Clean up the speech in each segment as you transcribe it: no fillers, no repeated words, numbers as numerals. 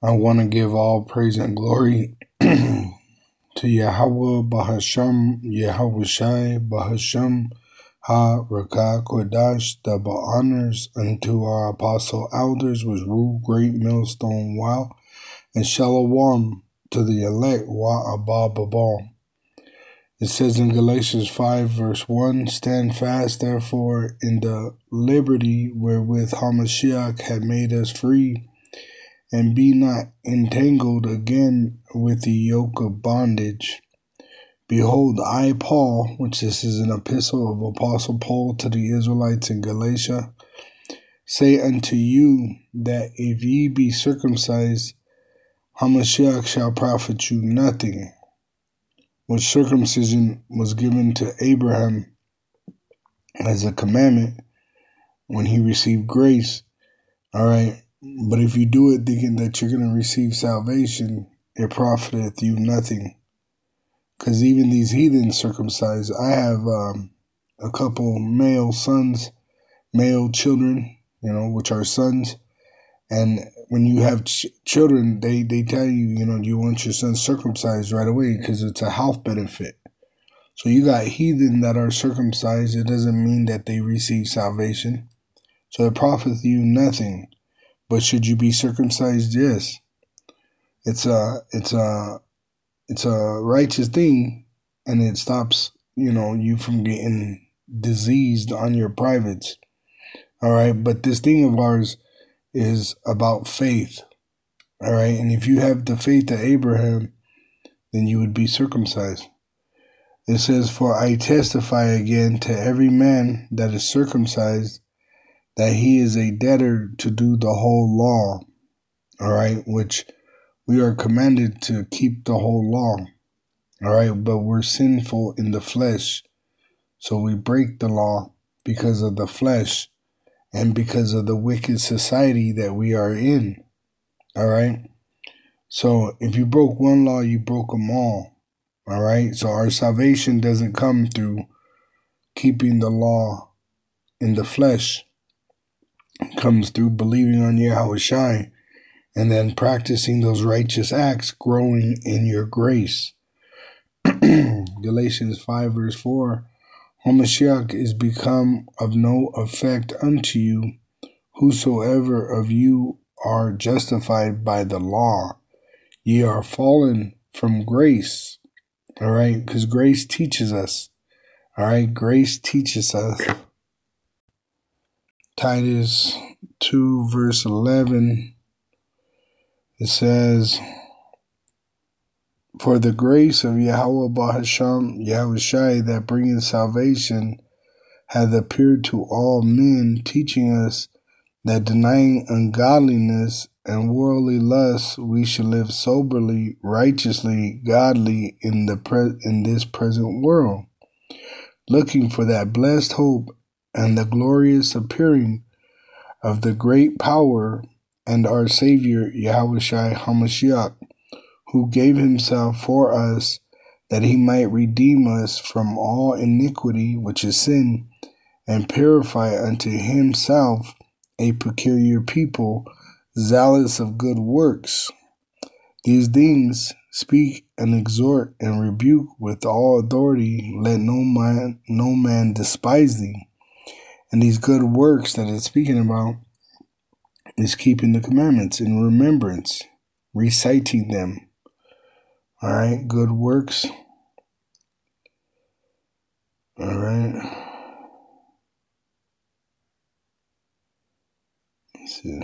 I want to give all praise and glory to Yahweh Bahasham, Yahweh Shai Bahasham Ha Rakah Kodash, the honors unto our apostle elders was rule great millstone wow, and shalom to the elect wa abba babal. It says in Galatians 5 verse 1, stand fast therefore in the liberty wherewith Hamashiach had made us free, and be not entangled again with the yoke of bondage. Behold, I, Paul, which this is an epistle of Apostle Paul to the Israelites in Galatia, say unto you that if ye be circumcised, Hamashiach shall profit you nothing. Which circumcision was given to Abraham as a commandment when he received grace. All right. But if you do it thinking that you're going to receive salvation, it profiteth you nothing. Because even these heathens circumcised, I have a couple male sons, male children, which are sons. And when you have children, they tell you, you want your son circumcised right away because it's a health benefit. So you got heathen that are circumcised. It doesn't mean that they receive salvation. So it profiteth you nothing. But should you be circumcised? Yes. It's a righteous thing, and it stops, you from getting diseased on your privates. All right. But this thing of ours is about faith. All right. And if you have the faith of Abraham, then you would be circumcised. It says, for I testify again to every man that is circumcised that he is a debtor to do the whole law. All right. Which we are commanded to keep the whole law. All right. But we're sinful in the flesh. So we break the law because of the flesh and because of the wicked society that we are in. All right. So if you broke one law, you broke them all. All right. So our salvation doesn't come through keeping the law in the flesh. It comes through believing on Yahweh Shai and then practicing those righteous acts, growing in your grace. Galatians 5 verse 4, Hamashiach is become of no effect unto you, whosoever of you are justified by the law. Ye are fallen from grace. All right, because grace teaches us. All right, grace teaches us. Titus 2 verse 11, it says, for the grace of Yahweh Bahasham, Yahweh Shai, that bringeth salvation, hath appeared to all men, teaching us that denying ungodliness and worldly lusts, we should live soberly, righteously, godly in this present world, looking for that blessed hope and the glorious appearing of the great power and our Savior Yahweh Shai HaMashiach, who gave himself for us that he might redeem us from all iniquity, which is sin, and purify unto himself a peculiar people, zealous of good works. These things speak and exhort and rebuke with all authority. Let no man despise thee. And these good works that it's speaking about is keeping the commandments in remembrance, reciting them. All right, good works. All right. Let's see.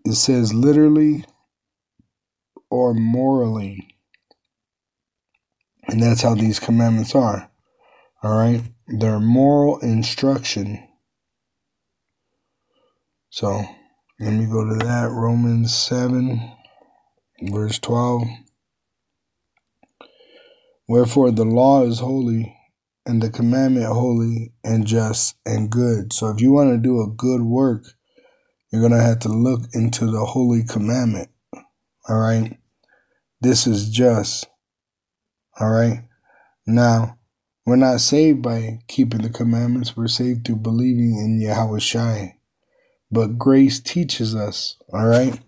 It says literally or morally. And that's how these commandments are. All right. They're moral instruction. So let me go to that. Romans 7, verse 12. Wherefore the law is holy, and the commandment holy and just and good. So if you want to do a good work, you're going to have to look into the holy commandment. All right. This is just. All right. Now, we're not saved by keeping the commandments. We're saved through believing in Yahweh Shai. but grace teaches us, all right?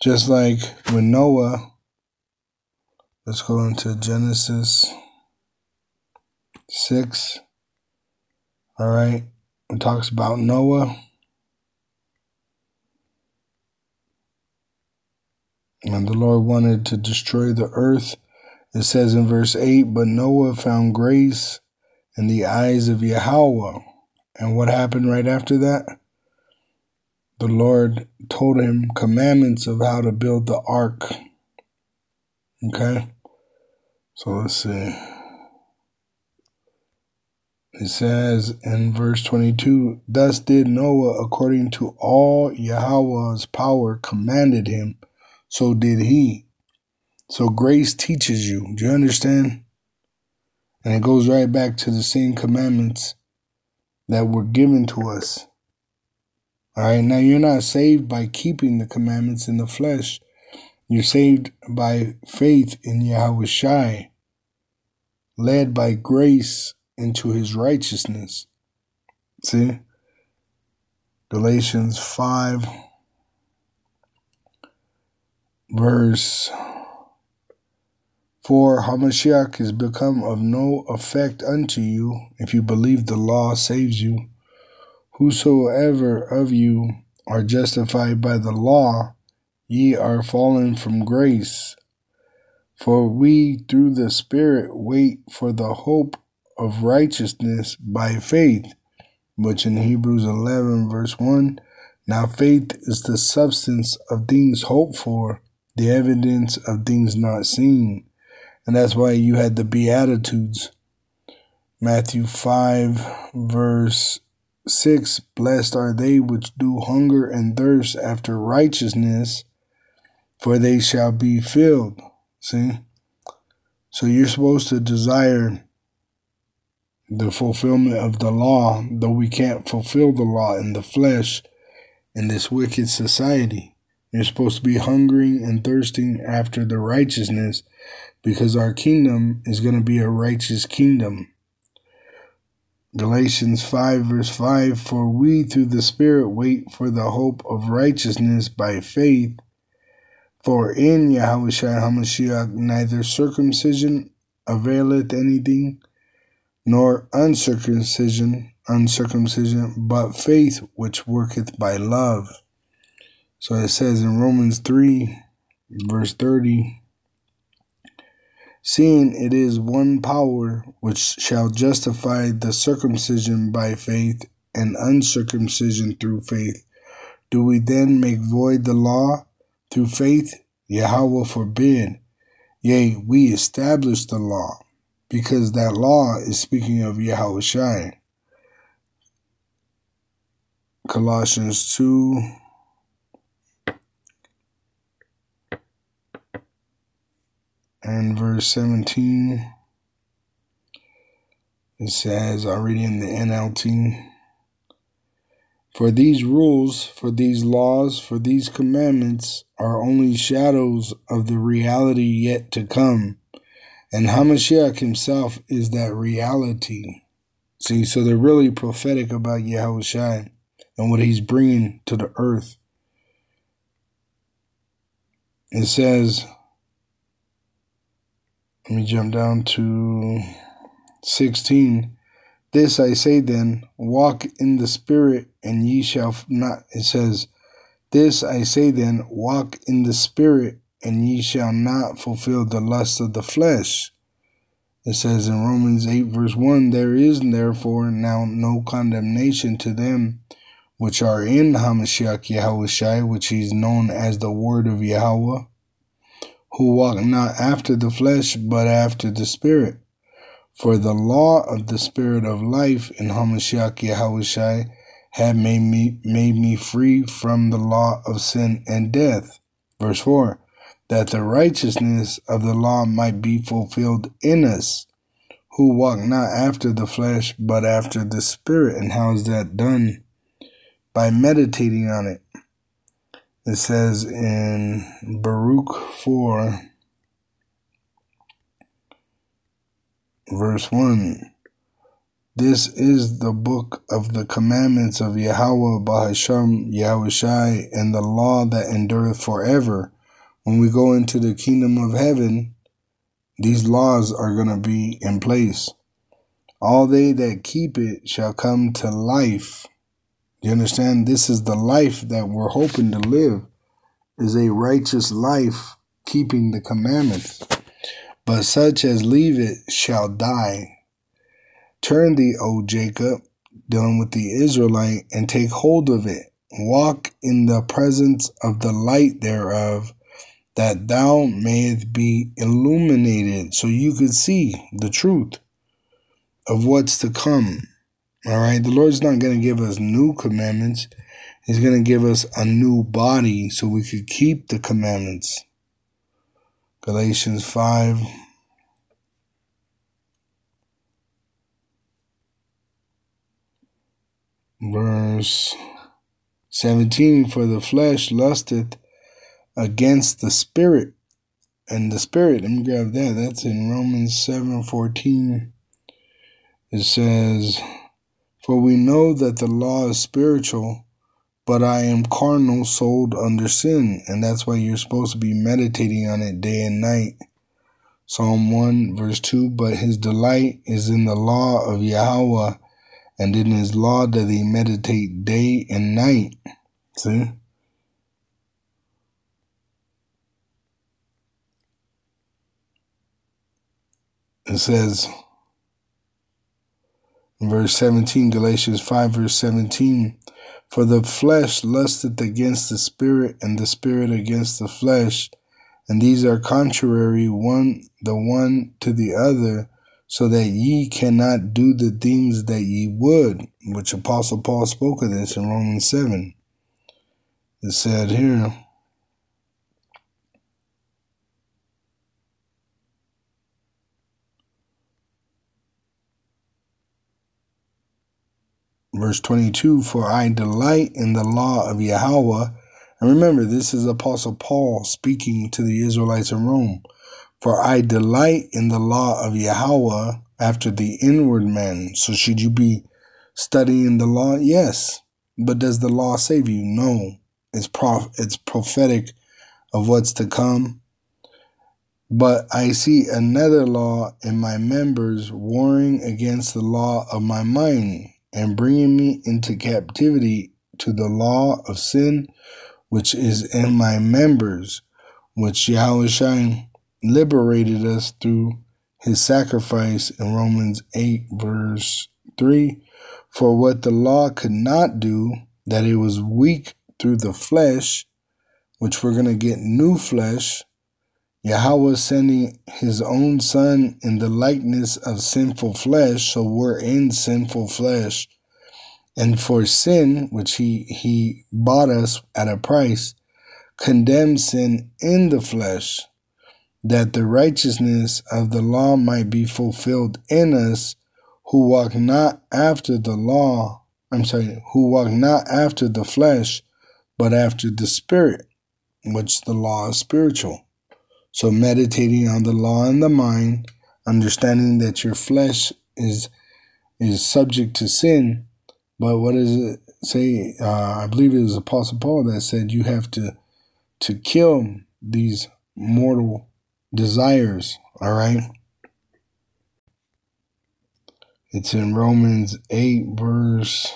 Just like when Noah, let's go into Genesis 6, all right? It talks about Noah. And the Lord wanted to destroy the earth. It says in verse 8, but Noah found grace in the eyes of Yahweh. And what happened right after that? The Lord told him commandments of how to build the ark. Okay? So let's see. It says in verse 22, thus did Noah according to all Yahweh's power commanded him, so did he. So grace teaches you. Do you understand? And it goes right back to the same commandments that were given to us. All right, now you're not saved by keeping the commandments in the flesh. You're saved by faith in Yahweh Shai, led by grace into his righteousness. See? Galatians 5, verse 4, Hamashiach is become of no effect unto you, if you believe the law saves you. Whosoever of you are justified by the law, ye are fallen from grace. For we through the Spirit wait for the hope of righteousness by faith, which in Hebrews 11 verse 1, now faith is the substance of things hoped for, the evidence of things not seen. And that's why you had the Beatitudes. Matthew 5 verse 6, blessed are they which do hunger and thirst after righteousness, for they shall be filled. See? So you're supposed to desire the fulfillment of the law, though we can't fulfill the law in the flesh in this wicked society. You're supposed to be hungering and thirsting after the righteousness, because our kingdom is going to be a righteous kingdom. Galatians 5 verse 5, for we through the Spirit wait for the hope of righteousness by faith. For in Yahweh Shai HaMashiach neither circumcision availeth anything, nor uncircumcision, but faith which worketh by love. So it says in Romans 3 verse 30, seeing it is one power which shall justify the circumcision by faith and uncircumcision through faith, do we then make void the law through faith? Yahweh forbid. Yea, we establish the law, because that law is speaking of Yahweh Shai. Colossians 2 and verse 17, it says, I'll read in the NLT, for these rules, for these laws, for these commandments are only shadows of the reality yet to come, and Hamashiach himself is that reality. See, so they're really prophetic about Yahweh Shai and what he's bringing to the earth. It says, let me jump down to 16. This I say then, walk in the Spirit, and ye shall not. It says, this I say then, walk in the Spirit, and ye shall not fulfill the lust of the flesh. It says in Romans 8 verse 1, there is therefore now no condemnation to them which are in Hamashiach Yahweh Shai, which is known as the word of Yahweh, who walk not after the flesh, but after the Spirit. For the law of the Spirit of life in Hamashiach Yahweh Shai had made me free from the law of sin and death. Verse 4, that the righteousness of the law might be fulfilled in us, who walk not after the flesh, but after the Spirit. And how is that done? By meditating on it. It says in Baruch 4, verse 1, This is the book of the commandments of Yahweh Bahasham Yahushai, and the law that endureth forever. When we go into the kingdom of heaven, these laws are going to be in place. All they that keep it shall come to life. You understand? This is the life that we're hoping to live, is a righteous life, keeping the commandments. But such as leave it shall die. Turn thee, O Jacob, dealing with the Israelite, and take hold of it. Walk in the presence of the light thereof, that thou mayest be illuminated, so you could see the truth of what's to come. All right, the Lord's not going to give us new commandments. He's going to give us a new body so we could keep the commandments. Galatians 5. Verse 17, for the flesh lusteth against the spirit, and the spirit, let me grab that, that's in Romans 7:14. It says, for we know that the law is spiritual, but I am carnal, sold under sin. And that's why you're supposed to be meditating on it day and night. Psalm 1 verse 2, but his delight is in the law of Yahweh, and in his law doth he meditate day and night. See? It says, in verse 17, Galatians 5 verse 17, for the flesh lusteth against the spirit, and the spirit against the flesh, and these are contrary the one to the other, so that ye cannot do the things that ye would, which Apostle Paul spoke of this in Romans 7. It said here, verse 22, for I delight in the law of Yahweh. And remember, this is Apostle Paul speaking to the Israelites in Rome. For I delight in the law of Yahweh after the inward man. So should you be studying the law? Yes. But does the law save you? No. It's prophetic of what's to come. But I see another law in my members, warring against the law of my mind, and bringing me into captivity to the law of sin, which is in my members, which Yahushua liberated us through his sacrifice in Romans 8 verse 3. For what the law could not do, that it was weak through the flesh, which we're going to get new flesh, Yahweh sending his own son in the likeness of sinful flesh, so we're in sinful flesh. And for sin, which he bought us at a price, condemned sin in the flesh, that the righteousness of the law might be fulfilled in us, who walk not after the law, who walk not after the flesh, but after the Spirit, which the law is spiritual. So meditating on the law in the mind, understanding that your flesh is subject to sin. But what does it say? I believe it was Apostle Paul that said you have to kill these mortal desires. All right. It's in Romans 8 verse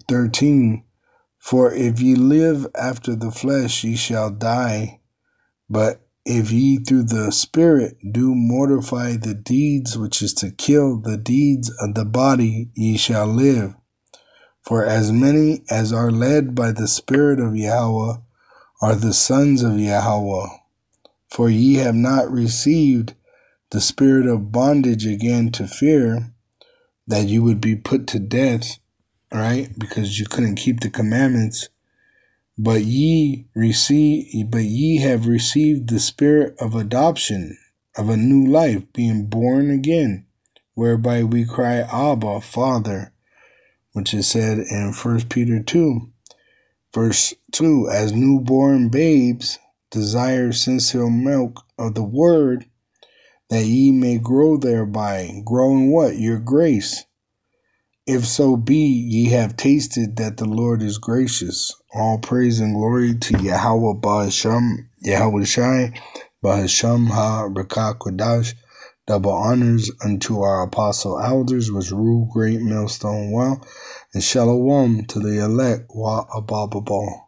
13. For if ye live after the flesh, ye shall die. But if ye through the Spirit do mortify the deeds which is to kill the deeds of the body, ye shall live. For as many as are led by the Spirit of Yahweh are the sons of Yahweh. For ye have not received the spirit of bondage again to fear, that you would be put to death, right? Because you couldn't keep the commandments. But ye have received the spirit of adoption, of a new life, being born again, whereby we cry, Abba, Father, which is said in 1 Peter 2, verse 2, as newborn babes desire sincere milk of the word, that ye may grow thereby. Grow in what? Your grace. If so be ye have tasted that the Lord is gracious. All praise and glory to Yahweh Ba'Hashem, Yahweh Shai, Ba'Hashem Ha-Rakah Kodash. Double honors unto our apostle elders, which rule great millstone well, and shalom to the elect wa abababal.